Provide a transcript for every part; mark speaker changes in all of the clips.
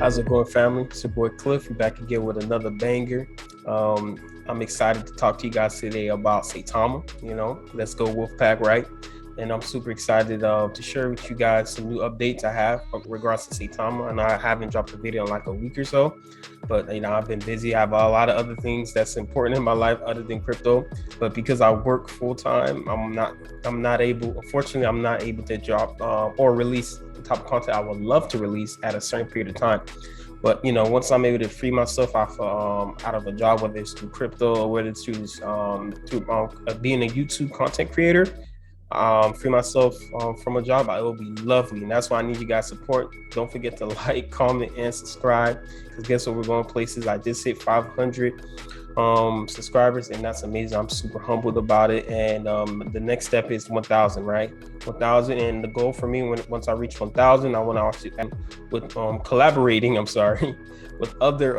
Speaker 1: How's it going, family? It's your boy Cliff. We're back again with another banger. I'm excited to talk to you guys today about Saitama. Let's go Wolfpack, right? And I'm super excited to share with you guys some new updates I have in regards to Saitama. And I haven't dropped a video in like a week or so, but I've been busy. I have a lot of other things that's important in my life other than crypto. But because I work full time, I'm not able. Unfortunately, I'm not able to drop or release the type of content I would love to release at a certain period of time. But once I'm able to free myself off out of a job, whether it's through crypto or whether it's through being a YouTube content creator, free myself from a job, it will be lovely. And that's why I need you guys' support. Don't forget to like, comment, and subscribe. Because guess what? We're going places. I just hit 500 subscribers, and that's amazing. I'm super humbled about it. And the next step is 1,000, right? 1,000, and the goal for me once I reach 1,000, I want to also with collaborating. With other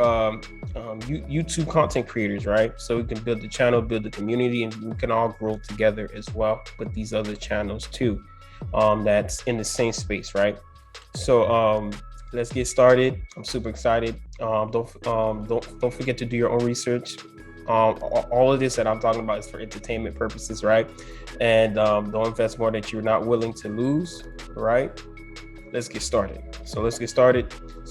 Speaker 1: YouTube content creators, right? So we can build the channel, build the community, and we can all grow together as well with these other channels too. That's in the same space, right? So let's get started. I'm super excited. Don't forget to do your own research. All of this that I'm talking about is for entertainment purposes, right? And don't invest more that you're not willing to lose, right? Let's get started. So I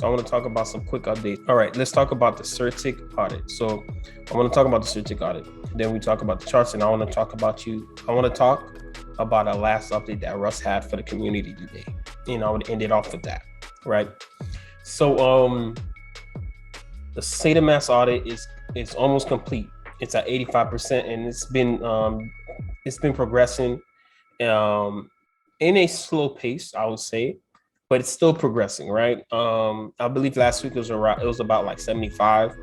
Speaker 1: want to talk about some quick updates. All right, let's talk about the Certik audit. So I want to talk about the Certik audit. Then we talk about the charts, and I want to talk about a last update that Russ had for the community today. I would end it off with that, right? So the SAITAMASK audit is almost complete. It's at 85%, and it's been progressing in a slow pace, I would say, but it's still progressing, right? I believe last week it was about like 75%,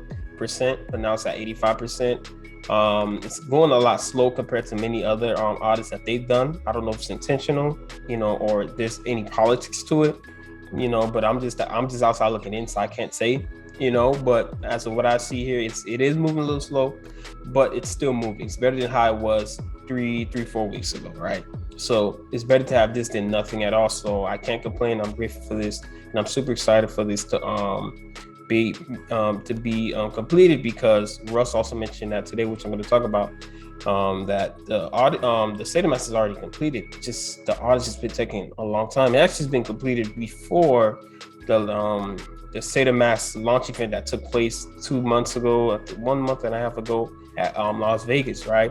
Speaker 1: but now it's at 85%. It's going a lot slow compared to many other audits that they've done. I don't know if it's intentional, or there's any politics to it, but I'm just outside looking in, so I can't say, but as of what I see here, it is moving a little slow, but it's still moving. It's better than how it was 4 weeks ago, right? So it's better to have this than nothing at all. So I can't complain. I'm grateful for this, and I'm super excited for this to be completed, because Russ also mentioned that today, which I'm going to talk about, that the audit, the SAITAMASK is already completed. Just the audit has been taking a long time. It actually has been completed before the SAITAMASK launch event that took place 2 months ago, 1 month and a half ago at Las Vegas, right?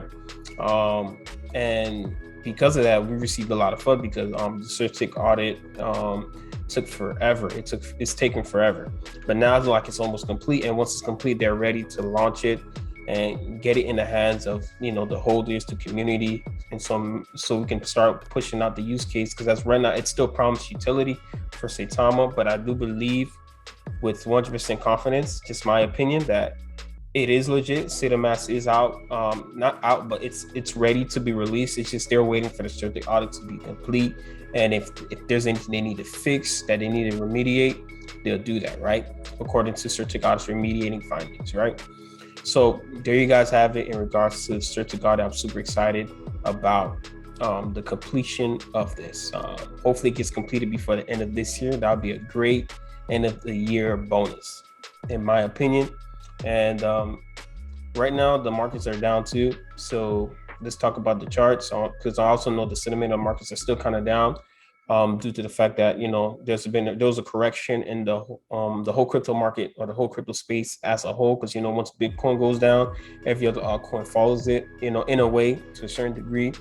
Speaker 1: And because of that, we received a lot of FUD because the Certik audit took forever. It's taken forever, but now it's like it's almost complete. And once it's complete, they're ready to launch it and get it in the hands of the holders, the community, and so we can start pushing out the use case. Because as right now, it's still promised utility for Saitama, but I do believe with 100% confidence, just my opinion, that it is legit. SAITAMASK is out, not out, but it's ready to be released. It's just they're waiting for the Certik audit to be complete. And if there's anything they need to fix, that they need to remediate, they'll do that, right? According to Certik audit's remediating findings, right? So there you guys have it in regards to the Certik audit. I'm super excited about the completion of this. Hopefully it gets completed before the end of this year. That would be a great end of the year bonus, in my opinion. And right now the markets are down too. So let's talk about the charts, because I also know the sentiment of markets are still kind of down due to the fact that there was a correction in the whole crypto market, or the whole crypto space as a whole. Because once Bitcoin goes down, every other altcoin follows it, in a way, to a certain degree,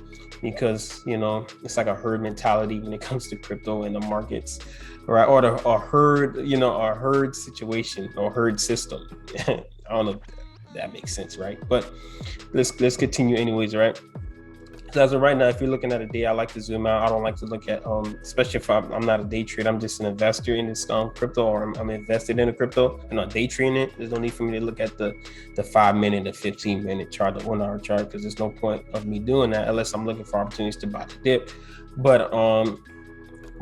Speaker 1: because it's like a herd mentality when it comes to crypto and the markets, right? Or a herd situation or herd system. I don't know if that makes sense, right? But let's continue anyways, right? So as of right now, if you're looking at a day, I like to zoom out. I don't like to look at, especially if I'm not a day trader. I'm just an investor in this crypto, or I'm invested in a crypto. I'm not day trading it. There's no need for me to look at the 5-minute, the 15-minute chart, the 1 hour chart, because there's no point of me doing that unless I'm looking for opportunities to buy the dip. But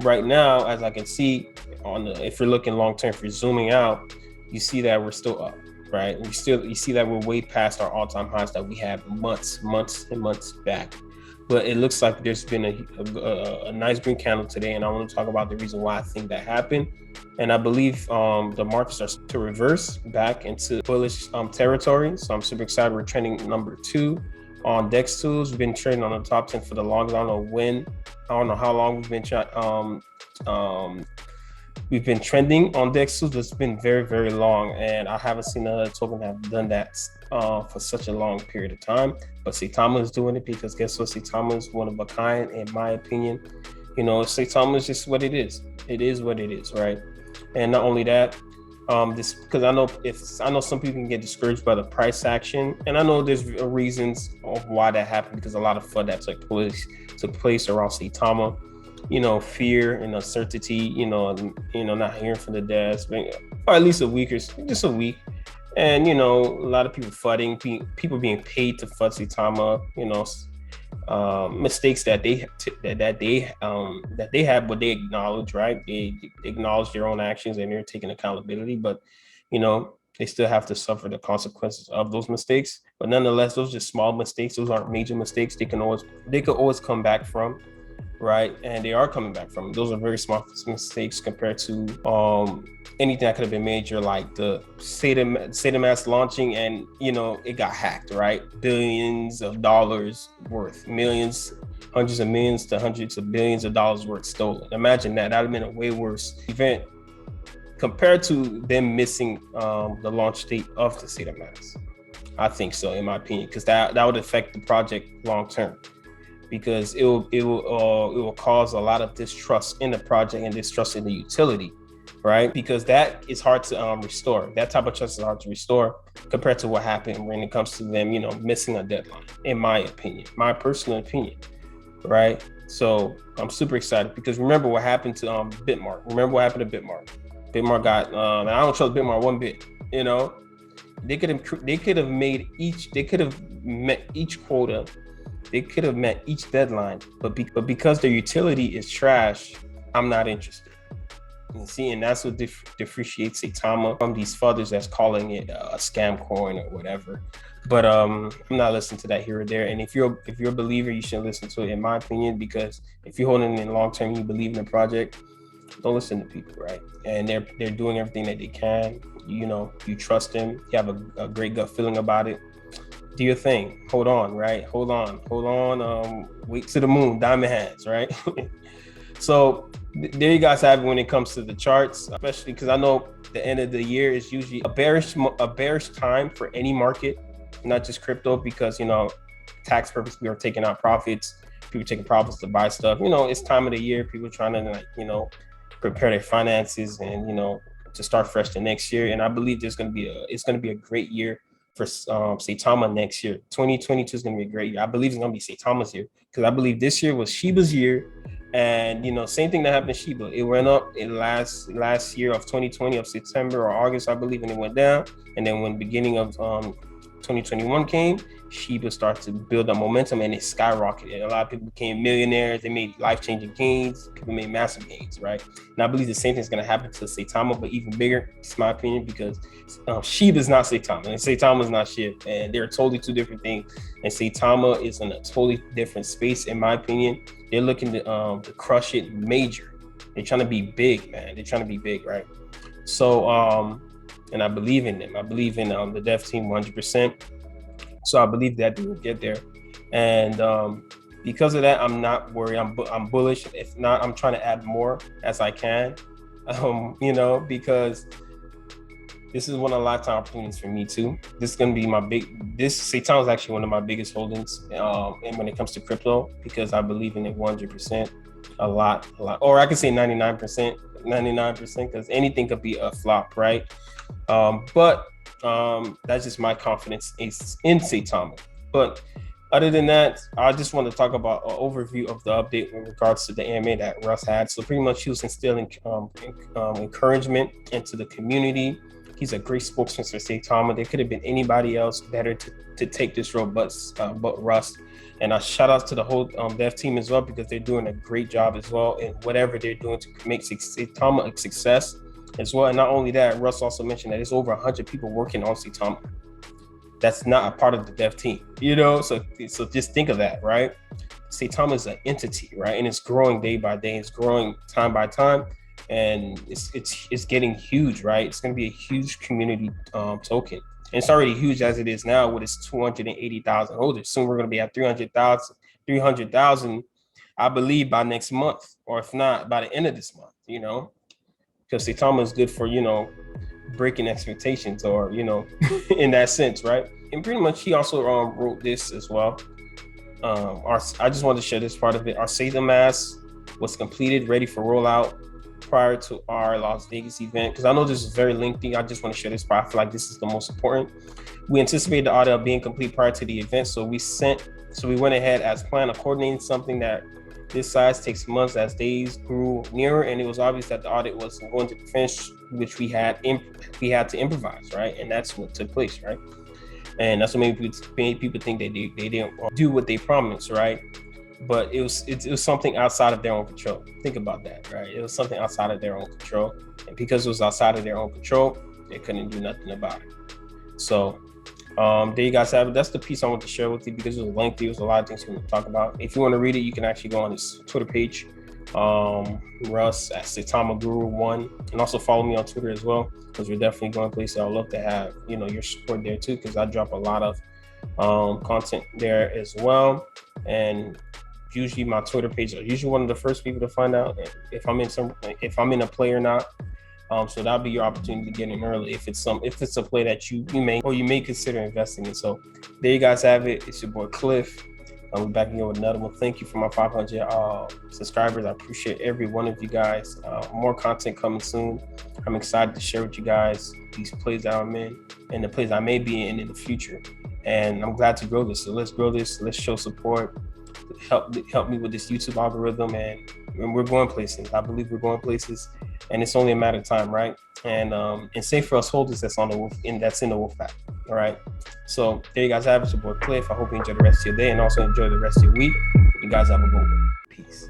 Speaker 1: right now, as I can see, if you're looking long term, if you're zooming out, you see that we're still up, right? You see that we're way past our all-time highs that we had months and months back. but it looks like there's been a nice green candle today, and I want to talk about the reason why I think that happened. And I believe the market starts to reverse back into bullish territory. So I'm super excited. We're trending number 2 on DEX tools. We've been trading on the top 10 for the longest. I don't know how long we've been trending on DEX tools. It's been very, very long, and I haven't seen another token have done that for such a long period of time. But Saitama is doing it because guess what? Saitama is one of a kind, in my opinion. You know, Saitama is just what it is. It is what it is, right? And not only that, this because I know some people can get discouraged by the price action, and I know there's reasons of why that happened, because a lot of FUD that took place around Saitama. You know, fear and uncertainty. Not hearing from the devs, or at least just a week. And a lot of people fudding, people being paid to FUD Saitama. Mistakes that they have, but they acknowledge, right? They acknowledge their own actions and they're taking accountability, but they still have to suffer the consequences of those mistakes. But nonetheless, those are just small mistakes. Those aren't major mistakes. They could always come back from, right? And they are coming back from. Those are very small mistakes compared to anything that could have been major, like the SAITAMASK launching, and it got hacked, right? Billions of dollars worth, millions, hundreds of millions to hundreds of billions of dollars worth stolen. Imagine that. That would have been a way worse event compared to them missing the launch date of the SAITAMASK. I think so, in my opinion, because that would affect the project long term, because it will cause a lot of distrust in the project and distrust in the utility, right? Because that is hard to restore. That type of trust is hard to restore compared to what happened when it comes to them, missing a deadline, in my opinion, my personal opinion, right? So I'm super excited because remember what happened to Bitmark. Remember what happened to Bitmark. Bitmark got, and I don't trust Bitmark one bit. They could have met each quota. They could have met each deadline, but because their utility is trash, I'm not interested. And that's what differentiates Saitama from these fudders that's calling it a scam coin or whatever. But I'm not listening to that here or there. And if you're a believer, you shouldn't listen to it, in my opinion, because if you're holding it in long term, you believe in the project, don't listen to people, right? And they're doing everything that they can. You trust them. You have a great gut feeling about it. Do your thing. Hold on, right? Hold on. Wait to the moon, diamond hands, right? So there you guys have it when it comes to the charts, especially because I know the end of the year is usually a bearish time for any market, not just crypto, because tax purpose, we are taking out profits. People taking profits to buy stuff. It's time of the year. People trying to prepare their finances and to start fresh the next year. And I believe it's going to be a great year for Saitama next year. 2022 is going to be a great year. I believe it's going to be Saitama's year, because I believe this year was Shiba's year. And same thing that happened to Shiba. It went up in last year of 2020 of September or August, I believe, and it went down. And then when beginning of 2021 came, Shiba started to build up momentum and it skyrocketed. A lot of people became millionaires. They made life-changing gains. People made massive gains, right? And I believe the same thing is going to happen to Saitama, but even bigger, it's my opinion, because Shiba is not Saitama and Saitama is not Shiba, and they're totally two different things. And Saitama is in a totally different space, in my opinion. They're looking to crush it major. They're trying to be big, man. They're trying to be big, right? So, and I believe in them. I believe in the dev team 100%. So I believe that they will get there. And because of that, I'm not worried. I'm bullish. If not, I'm trying to add more as I can, because this is one of the lifetime opportunities for me too. This is going to be this Saitama is actually one of my biggest holdings and when it comes to crypto, because I believe in it 100%, a lot, or I could say 99%, because anything could be a flop, right? But that's just my confidence in Saitama. But other than that, I just want to talk about an overview of the update in regards to the AMA that Russ had. So pretty much he was instilling encouragement into the community. He's a great spokesman for Saitama. There could have been anybody else better to take this role but Russ. And I shout out to the whole dev team as well, because they're doing a great job as well in whatever they're doing to make Saitama a success as well. And not only that, Russ also mentioned that there's over 100 people working on Saitama that's not a part of the dev team, so just think of that, right? Saitama is an entity, right? And it's growing day by day. It's growing time by time, and it's getting huge, right? It's going to be a huge community token. And it's already huge as it is now with its 280,000 holders. Soon we're going to be at 300,000, I believe, by next month, or if not, by the end of this month, you know, because Saitama is good for, you know, breaking expectations, or, you know, in that sense, right? And pretty much he also wrote this as well. I just wanted to share this part of it. Our SAITAMASK was completed, ready for rollout prior to our Las Vegas event. Because I know this is very lengthy. I just want to share this part. I feel like this is the most important. We anticipated the audit being complete prior to the event, so we went ahead as planned, coordinating something that this size takes months as days grew nearer, and it was obvious that the audit was going to finish, which we had to improvise, right? And that's what took place, right? And that's what made people think they didn't do what they promised, right? But it was something outside of their own control. Think about that, right? It was something outside of their own control, and because it was outside of their own control, they couldn't do nothing about it. So there you guys have it. That's the piece I want to share with you because it was lengthy. It was a lot of things we want to talk about. If you want to read it, you can actually go on his Twitter page, Russ at Saitama Guru 1, and also follow me on Twitter as well, because we're definitely going places. I'd love to have, you know, your support there too, because I drop a lot of content there as well. And usually my Twitter page are usually one of the first people to find out if I'm in a play or not. So that'll be your opportunity to get in early if it's a play that you may consider investing in. So there you guys have it. It's your boy Cliff. We're back again with another one. Thank you for my 500 subscribers. I appreciate every one of you guys. More content coming soon. I'm excited to share with you guys these plays that I'm in and the plays I may be in the future. And I'm glad to grow this. So let's grow this. Let's show support. Help me with this YouTube algorithm, and we're going places. I believe we're going places, and it's only a matter of time, right? And safe for us holders that's in the wolf pack. All right. So there you guys have it. It's your boy Cliff. I hope you enjoy the rest of your day and also enjoy the rest of your week. You guys have a good one. Peace.